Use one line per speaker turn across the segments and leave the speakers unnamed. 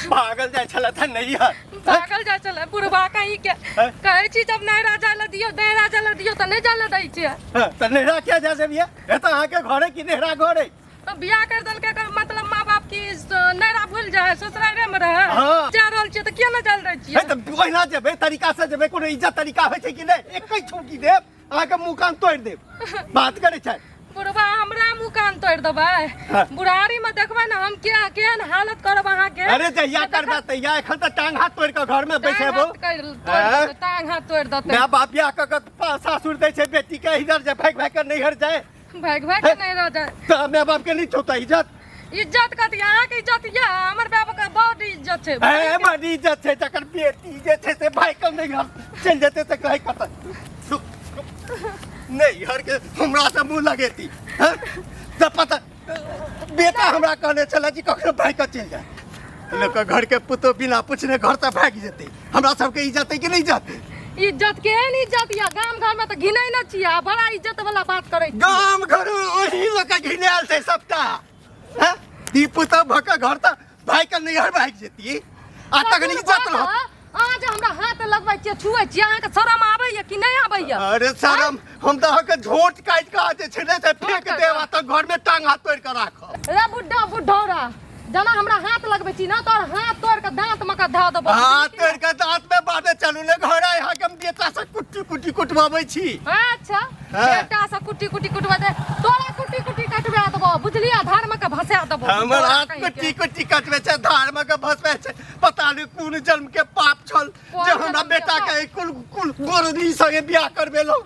पागल जाय छला था नहीं है
पागल जाय छला बुढ़वा कहीं के कहै छी जब नहीं राजा ल दियो नहीं राजा ल दियो त नहीं जाला दै छी
त नेहरा क्या जा से बिया ए त अहाँ के घरे की नेहरा घरे
तो बियाह कर दल के मतलब माँ बाप की नैरा भूल जाए ससुराले में रहे जा रहल छी त किया न चल दै छी
त ओहिना जेबे तरीका से जेबे कोनो इज्जत तरीका होय छै कि नहीं एक ही छूकी देब अहाँ के मुंह कान तोड़ देब बात करे छै
बुढ़वा हमरा मुंह कान तोड़ देबै बुढ़ारी में देखबै न हम क्या केहन हालत करब अहाँ के
अरे जहिया करबा तहिया एखन त टांग हाथ तोड़ के घर में बैसेबो
टांग हाथ तोड़ देतै
मां बाप बियाह क सासुर दै छै बेटी के इधर जे भाग भाग के नैहर जाए
भाग भाग के नहीं रह जाए
त मां बाप के नहीं छोता इज्जत
इज्जत कथी अहाँ के इज्जत या हमर बाप के बहुत इज्जत छै
ए बड़ी इज्जत छै जकर बेटी जे छै से भाई के नैहर चल जेते त कहे कत नहीं हर के हमरा से मुंह लगेती हैं त पता बेटा हमरा कहने चला जी कखनो भाई के चल जाए लोग घर के पुतो बिना पूछने घर से भाग जेते हमरा सब के इज्जत है कि नहीं जाते
इज्जत केहन इज्जत या गाम घर में तो घिनै न छियै बड़ा इज्जत वाला बात करै छी
गाम घर ओही लोग के घिनाल छै सबटा हैं दी पुतो भक घर त भाई के नैहर भाग जेती आ तखन इज्जत रह
आज हमरा हाथ लगबै छियै छुए छियै अहाँ के शरम आबैया कि नहीं आबैया
अरे शरम हम त अहाँ के झोट काट के जे छै ने से फेंक देब त घर में टांग हाथ तोड़ के राखब
रे बुड्ढा बुढ़ौरा जना हमरा हाथ लगबै छी ना तोर हाथ तोड़ के दांत में का धा देबो
हाथ तोड़ के दांत में बाटे चलू ने घर आय हम बेटा से कुट्टी कुट्टी कुटवाबै छी
अच्छा बेटा से कुट्टी कुट्टी कुटवा दे तोरा कुट्टी कुट्टी कटवा देबो बुझलिया धार में का भसा देबो
हमर हाथ कुट्टी कुट्टी कटवे छै धार में के भसवे छै पता नहीं कोन जन्म के पाप छल जे हमरा बेटा के कुल कुल गोरनी संगे बियाह करबेलो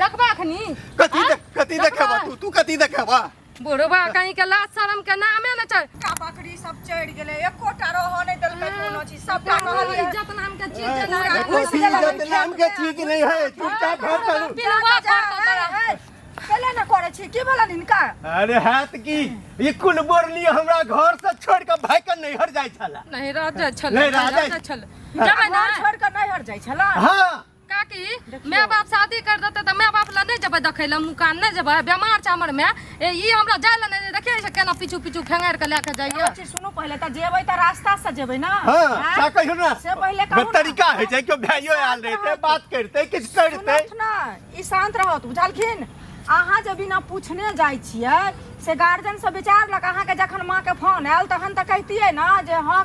देखबा अखनी
कथी देखबा तू कथी देखबा
बुढ़वा कहीं के लाज शरम के नामे न छै
का बकरी सब चढ़ गेले एकोटा रहो नहीं दल पे कोनो चीज सबटा रहल
इज्जत नाम के चीज नहीं
कोई इज्जत नाम के चीज नहीं है चुपचाप घर चलू
पिलवा कर
पहले न करे छी की भेलन इनका
अरे हाथ की ई कुल बोरनी हमरा घर से छोड़ के भाई के नैहर जाय छला
नहीं राजा छल
नहीं राजा
छल
जब ना छोड़ के नहीं हट जाय छला
हां
काकी माँ बाप शादी कर देते तो माँ बाप ला नहीं जब देखे ला मुकान नहीं जब बीमार छ हमर में ई हमरा जाय ला नहीं देखे से केना पीछू पीछू खेंगार के लेके जाइए
अच्छी सुनो पहले त जेबै त रास्ता से जेबै ना
हां का कहियो ना
से पहले कहू
तरीका है जे क्यों भाइयो आल रहते बात करते किछ करते
ना ई शांत रहत बुझलखिन अहाँ जब बिना पूछने जाय छियै से गार्जियन से विचार लक अहाँ के जखन मां के फोन आयल तहन त कहतियै ना जे हां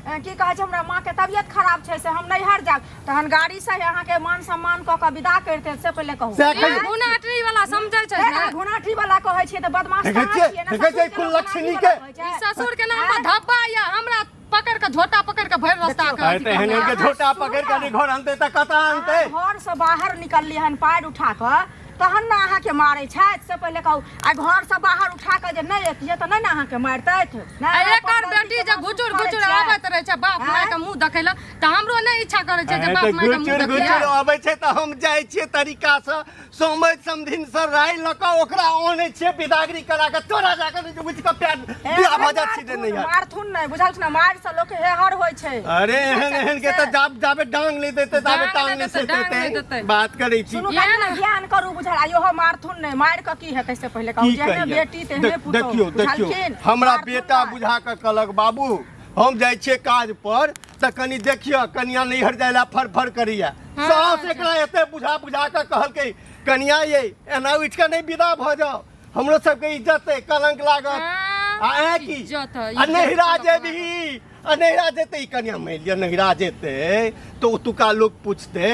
की कहै छै हमरा माँ के तबियत खराब छै से हम नैहर जाब तहन गाड़ी से अहाँ के मान सम्मान क के विदा करते से पहले कहू
घुनाठी वाला समझै छै
ना घुनाठी वाला कहै छियै त बदमाश
देखे छै कुल लक्ष्मी के
ससुर के नाम पर धब्बा या हमरा पकड़ के झोटा पकड़ के भर रास्ता के
अरे हेने के झोटा पकड़ के घर आनते त कता आनते
घर से बाहर निकलली हन पैर उठा के तहन ना अहाँ के मारै छथि से पहले कहू आ घर से बाहर उठा के जे नहीं एतियै त नहीं ना अहाँ के मारतैथ
एकर बेटी जे गुजुर गुजुर आबैत रहे छै बाप माय के मुंह देखैला त हमरो नहीं इच्छा करे छै जे बाप माय के मुंह देखै
गुजुर आबै छै त हम जाय छियै तरीका से सोमय समधिन से राय ल के ओकरा ओने छियै बिदागरी करा के तोरा जा के बुझ के पैर बिया भजा छी नहीं यार
मारथुन नहीं बुझल छ ना मार से लोग हेहर होय छै
अरे एहन के त जाबे डांग ले देते जाबे टांग ले से देते बात करै छी
सुनु ज्ञान करू बुझल आयो हो मारथुन नहीं मार के की हेतै से पहले कहू जे बेटी तेहने पुतो
देखियो हमरा बेटा बुझा के कहलक बाबू हम जाय छियै काज पर त कनी देखियो कनिया नैहर जायला फरफर करिया सास एकरा एते बुझा बुझा के कहलकै कनिया ये एना उठ के नहीं विदा भ जाओ हमरो सब के इज्जत है कलंक लागत आ की
इज्जत
नैहरा जेबी नैहरा जेते कनिया मार लिया नैहरा जेते तो तुका लोग पूछते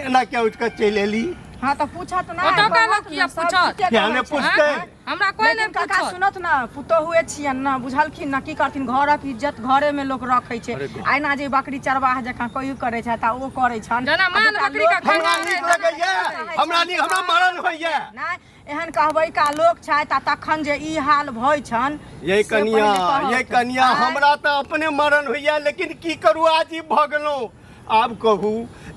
एना क्या उठ के चल एली
हां त पूछत ना
तो का लोग किया पूछत
क्या ने पूछते
हमरा कोई नहीं
काका सुनत ना पुतो हुए छियन ना बुझलखिन ना की करथिन घरक इज्जत घरे में लोग रखै छै आइना जे बकरी चरवाह जका कोई करे छै त ओ करे छन
जना मान बकरी का
हमरा नीक लगैया हमरा मरण होइया
ना एहन कहबै का लोग छै त तखन जे ई हाल भय छन
ये कनिया हमरा त अपने मरण होइया लेकिन की करू आज ही भ गेलौ आब कहू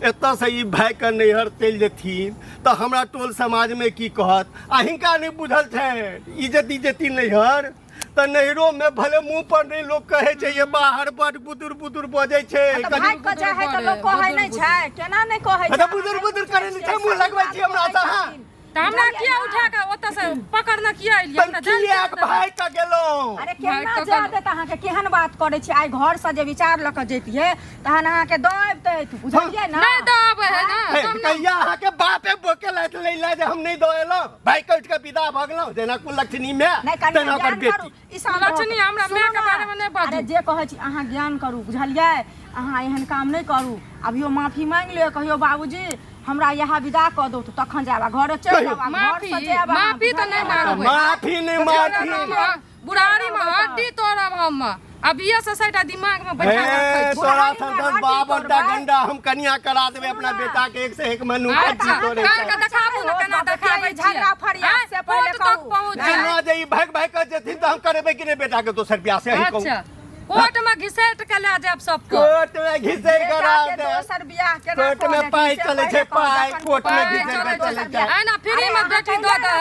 एतऽ से ई भाई के नैहर चल जेथिन तो हमरा टोल समाज में की कहत अहिंका नहीं बुझल छै इज्जती नैहर तो नैहरों में भले मुंह पर नहीं लोग कहे छै ये बाहर बड़ बुदुर बजे छै
भाई के चाहे त लोग कहै नहीं छै केना नहीं कहै छै
बुदुर करे नहीं छै मुंह लगबै छी हमरा से
त हमरा किया उठा के ओत से पकड़ना किया एलियै हमरा जल्दी
किया भाई का गेलो
अरे केना जा देत अहाँ के केहन बात करे छी आइ घर से जे विचार ल के जैतिए तहन अहाँ के दबते बुझलियै ना
नहीं दब है ना
कहिया अहाँ के बापे बोके लात लैला जे हम नहीं दोएलो भाई के उठ के विदा भ गेलो जेना कुलक्षणी में तेना ओकर बेटी
लक्ष्मी हमरा माय के बारे में नहीं बाजू
अरे जे कहै छी अहाँ ज्ञान करू बुझलियै अहाँ एहन काम नहीं करू अभियो माफी मांग लियो कहियो बाबूजी हमरा यहाँ विदा क दो तखन जाबा घर चल जाबा घर से जाबा
माफी तो नहीं मांगबै
माफी नहीं माफी
बुढ़ारी में हड्डी तोड़ब हम अब ये सोसाइटी दिमाग में बैठा रखै
तोरा संतोष बाबरटा गंडा हम कन्या करा देबे अपना बेटा के एक से एक मनु हड्डी तोड़े
करके देखाबू न केना देखाबै छी
झगड़ा फरियाद से पहले
तक पहुंच
जेना जे भाग भाग के जेथिन त हम करबे कि नहीं बेटा के दोसर बियाह से ही कहू
अच्छा कोर्ट में घिसेट के ले जाब सबको
कोर्ट में घिसे करा दे
दोसर बियाह के
कोर्ट में पाई चले छे पाई कोर्ट में घिसे के चले जाए
है ना फ्री में बेटी दो दे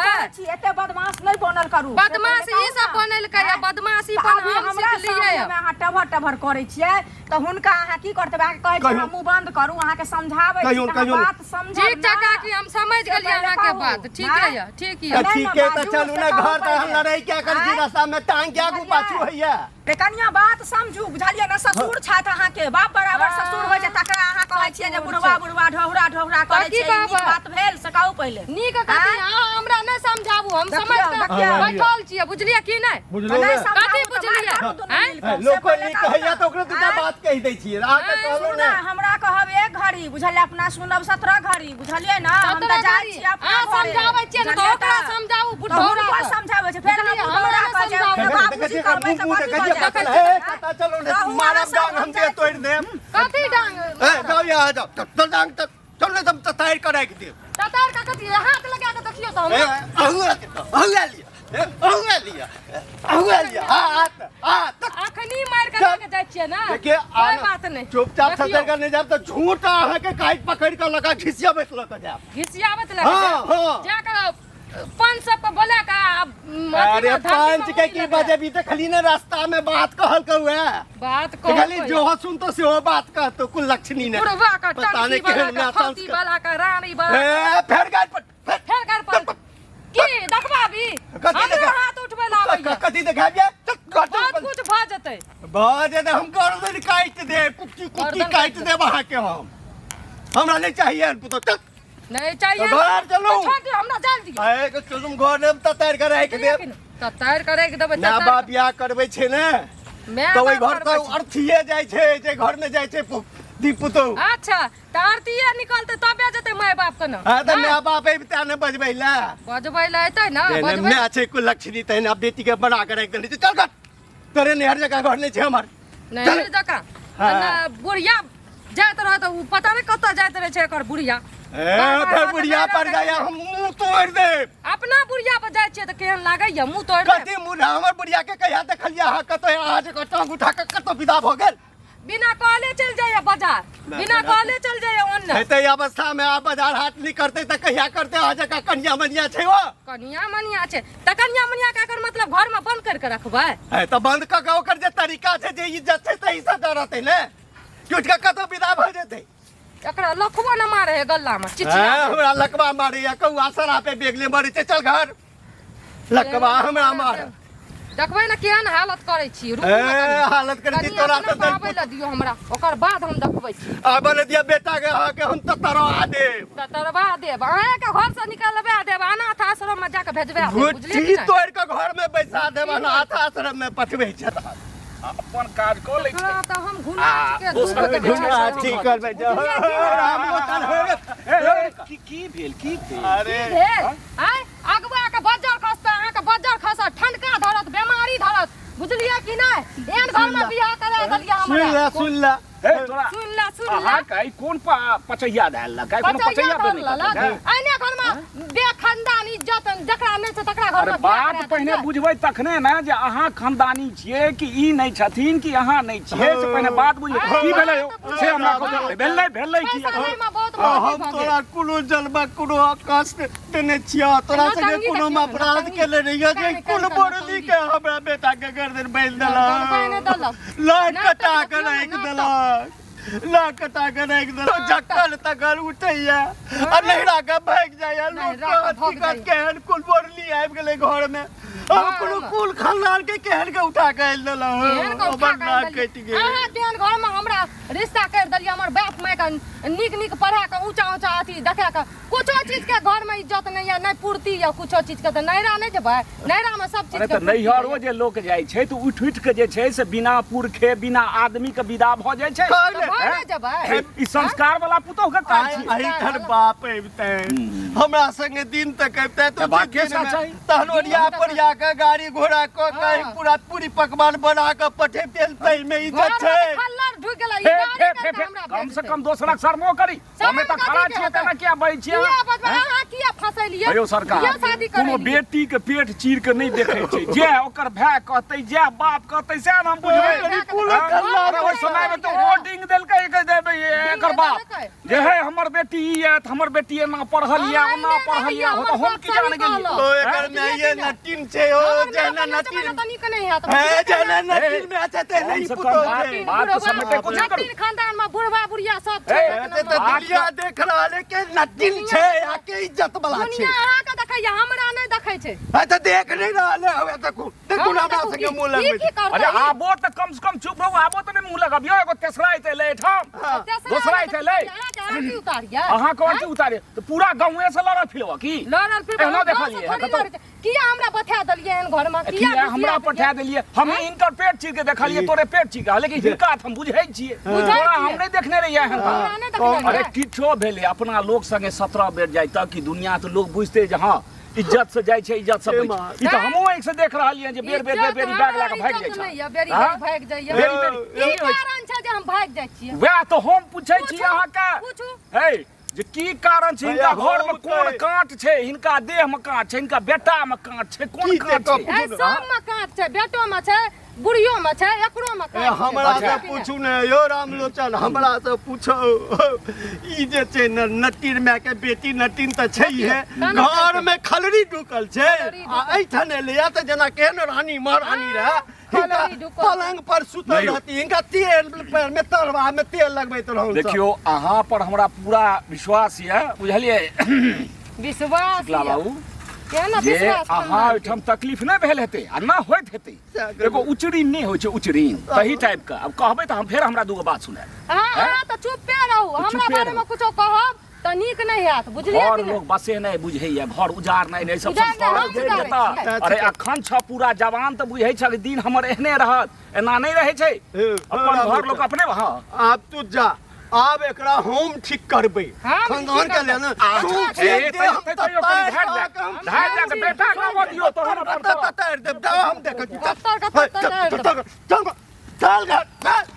एते बदमाश नहीं बनल करू
बदमाश ई सब बनल के बदमाशी पर हम सीख लिए
अहाँ टभर टभर करै छियै त हुनका अहाँ की करते अहाँ कहै छी हम मुंह बंद करू अहाँ के समझाबै छी बात समझ
ठीक टका कि हम समझ गेलिए अहाँ के बात ठीक है ठीक है
ठीक है तो चलू ना घर त हम लड़ाई क्या कर दी रास्ता में टांग क्या गु पाछू हैया
कनिया बात समझू बुझलिए ना ससुर छात अहाँ के बाप बराबर ससुर होय छै तकरा अहाँ कहै छियै जे बुढ़वा बुढ़वा ढोहरा ढोहरा करै छै ई बात भेल सकाउ पहिले
नीक कथि हमरा नै समझाबू हम समझ के बैठल छियै बुझलिए कि नै
बुझलो ना
कथि बुझलिए हैं
लोग ई कहैया त ओकरा दूटा बात कहि दै छियै आ के कहलो ना
हमरा कहब एक घड़ी बुझलिए अपना सुनब 17 घड़ी बुझलिए ना हम त जाइ छी अपना
समझाबै छियै त ओकरा समझाबू बुढ़ौरा
समझाबै छै फेर हम बुढ़ौरा कहै छै बाबूजी करबै त
पता चलो ना मारब डांग हम दे तोड़ देम
कथि डांग
ए जाओ यहाँ जाओ तो डांग तो चल ना तुम तैयार कराए के दे
ततार का कथि हाथ लगा के देखियो त हम
अहुआ लिया हाथ
अखनी मार के लेके जाय छियै ना
देखिए
कोई बात नहीं
चुपचाप सदर करने जाब तो झूठा अहाँ के काट पकड़ के लगा घिसिया बैठल त जाब
घिसियावत लगे जाकर 500 पे बोला का
अरे 5 के की बजे भी देखली ना रास्ता में बात कहल कहुए
बात
कहली जो सुन तो सेहो बात कह तो कुल लक्ष्मी ने
बुढ़वा का
पता नहीं
टंकी
केहन
वाला का फौती वाला का रानी वाला
ए फेर गाड़ पर
फेर कर पर की देखबाबी हमरा हाथ उठबे लाबै
कथि देखाबिए
बहुत कुछ भ जतै
बाजे दे हम गर्दन काट दे कुत्ती काट दे वहां के हमरा नहीं चाहिए तो तक
नहीं चाहिए
घर चलो
छोड़ दे हमरा जल्दी
आए के तुम घर में तैयार कराए के दे
तैयार करे के देबे
ना बाप बियाह करबै छै ने
मैं
तो ओइ घर तो अर्थीए जाय छै जे घर में जाय छै दीपुतो
अच्छा त आरतीए निकलते तबे जते माय बाप के ना
हां त माय बाप ए बिता ने बजबै ला
बजबै ला एतै ना
बजबै मैं छै कुल लक्ष्मी तहन अब बेटी के बड़ा करे के चल कर तोरे नहर जगह घर नहीं छै हमर
नहीं जका ना बुढ़िया जात रह त पता नहीं कत जात रहे छै एकर बुढ़िया
फिर बुढ़िया पर गया हम मुंह तोड़ दे
अपना बुढ़िया पर जाय छियै त केहन लागैया मुंह तोड़ दे
कथि मुंह हमर बुढ़िया के कहिया देखलिया हा कतो आज को टांग उठा के कतो विदा भ गेल
बिना कहले चल जाइए बाजार बिना कहले चल जाइए ओन्ने
हेतै अवस्था में आ बाजार हाट नहीं करते त कहिया करते आ जका कन्या मनिया छै वो
कन्या मनिया छै त कन्या मनिया का एकर मतलब घर में बंद करके रखबै
है त बंद क के ओकर जे तरीका छै जे इज्जत छै तही से डरते ने क्योंकि का कतो विदा भ जेतै
एकरा लखवा न मारे है गल्ला में चिचिया
हमरा लकवा मारे या कौआ सरा पे बेगले मारे छै चल घर लकवा हमरा मार
देखबै न केहन हालत करै छी
हालत करै छी तोरा से
आबै ल दियो हमरा ओकर बाद हम देखबै छी
आबै ल दिया बेटा के के हम त तरवा देब
त तरवा देब अहाँ के घर से निकलबे देब अनाथ आश्रम में जाके भेजबे बुझलिए
गुट्टी तोड़ के घर में बैसा देब अनाथ आश्रम में पठबै छै
अपन काज को ले
त हम घुमा के
घुमा ठीक करबै
की भेल
अरे
आय अगवा के बज्जर खसता अहाँ के बज्जर खसत ठंडका धरत बीमारी धरत बुझलिए कि नहीं एहन घर में बियाह करे देलिया हमरा
सुन ला
सुन ला
काई कोन पचैया डाल लगा कोन पचैया बने
आइने घर में बेखानदान इज्जत जकरा नै छै तकरा घर में
बात पहिने बुझबै तखने ना जे अहाँ खानदानी छियै कि ई नै छथिन कि अहाँ नै छियै से पहिने बात बुझबै की भेलै से हमरा कहबै भेलै की
हम तोरा कोनो जलवा कोनो कष्ट देने छिया तोरा संगे कोनो अपराध केले रहिया जे कुल बरदी के हमरा बेटा के गर्दन बांध देलक लाट कटा के राख देलक ना कटा के रख दे जक्कल तकल उठैया आ नहिरा के भाग जाया लोग केहन कुल बोरली आबि गेलै घर में अब कोनो कुल खानदान के केहन के उठा के आइल देला हमर नाक कटि गेल
अहाँ केहन घर में हमरा रिश्ता कर देलिए हमर बाप माय का निक पढ़ा के ऊंचा ऊंचा अथी देखा के कुछो चीज के घर में इज्जत नहीं है, नहीं पूर्ति या कुछो चीज के त नैरा नहीं जेबै, नैरा में सब चीज के
नैहरो जे लोक जाइ छै तो उठ उठ के जे छै से बिना पुरखे बिना आदमी के विदा भ जाइ छै। ई संस्कार वाला पुतोह के काज छै।
अहिठन बाप अबिते हमरा संगे दिन तक अबिते तो तहनोरिया परिया के गाड़ी घोड़ा क के पूरा पूरी पकवान बना के पठेते तै में इज्जत छै।
खल्लर ढुक गेलै ई गाड़ी के हमरा
कम से कम दोसरक शर्मो करी हमें त खड़ा छियै तना किया बइ छियै
अहाँ किया फसैलिए
अयो सरकार कोनो बेटी के पेट चीर के नहीं देखे छै जे ओकर भाय कहतै जे बाप कहतै से हम बुझबै कुल खल्लर ओइ समय में तो होर्डिंग देलकै के देबै एकर बाप जे है हमर बेटी ई है त हमर बेटी एना पढ़ल या ओना पढ़ल या हो त हम की जान गेलिए
ओ एकर में ये नटिन छै ओ जेना नटिन
तनी के नहीं है
है जेना नटिन में अच्छा ते नहीं पुतो
बात तो समझते कुछ नहीं
नटिन खानदान में बुढ़वा बुढ़िया सब छै
ते त दुनिया देख रहल है के नटिन छै आ के इज्जत वाला छै।
दुनिया अहाँ के देखै हमरा नहीं देखै छै
आ त देख नहीं रहल है देखू देखू ना हमरा संगे मुंह लगबै
अरे आबो त कम से कम चुप रहो आबो त नहीं मुंह लगाबियो एगो तेसरा आइते ले ठाम दूसरा आइते ले
आरती उतारिया
अहाँ कोन की उतारे तो पूरा गांवे से लड़ल फिरवा की
लड़ल फिर
एहनो देखलिए
किया हमरा बता देलिए एहन घर में
किया हमरा पठा देलिए हम इनकर पेट चीर के देखलिए तोरे पेट चीर के लेकिन हिनका हम बुझै छियै तोरा हम नहीं देखने रहिए एहन अरे किछो भेले अपना लोग संगे 17 बेर जाय तक की दुनिया तो लोग बुझते जे हां इज्जत से जाय छै इज्जत से ई त हमहु एक से देख रहलिए जे बेर बेर बेर बैग ला के भाग जाय छै
बेरी भाग जाइए ई कारण छै जे हम भाग जाय छियै
वह तो हम पूछै छी अहाँ के
पूछू
हे जे की कारण छै इनका घर में कोन कांट छै इनका देह में कांट छै इनका बेटा में कांट छै कोन कांट छै
सब में कांट छै बेटो में छै बुढ़ियो में छै एकरो में कांट छै।
हमरा से पूछू ने यो रामलोचन हमरा से पूछो ई जे छै नटिन माय के बेटी नटिन त छै है घर में खलरी ढुकल छै आ ऐठन एले या त जना केहन रानी महारानी रहे पलंग पर सुतल रहती इनका तेल पैर में तरवा में तेल लगबैत रहौ।
देखियो अहाँ पर हमरा पूरा विश्वास है बुझलिए
विश्वास
बाबू
केना
जे
विश्वास
अहाँ ओइठम तकलीफ नहीं भेल हेतै आ ना होइत हेतै एगो उचरीन नहीं होइ छै उचरीन तही टाइप का अब कहबै त हम फेर हमरा दूगो बात सुनाब
अहाँ त चुपे रहू हमरा बारे में कुछो कहब त नीक नहीं हैत बुझलिए
और
कि नहीं?
लोग बसे नहीं बुझैया घर उजार नहीं सब
उजार नहीं, हम
संस्कार
उजारै
देता
छी।
अरे अखन छ पूरा जवान त बुझै छ दिन हमर एहने रहत एना नहीं रहै छै अपन घर लोग अपने हां
आप तू जा आब एकरा हम ठीक करबै खानदान के लेना तू
ए धार जा बेटा का दियो तो हम
हम देख चल चल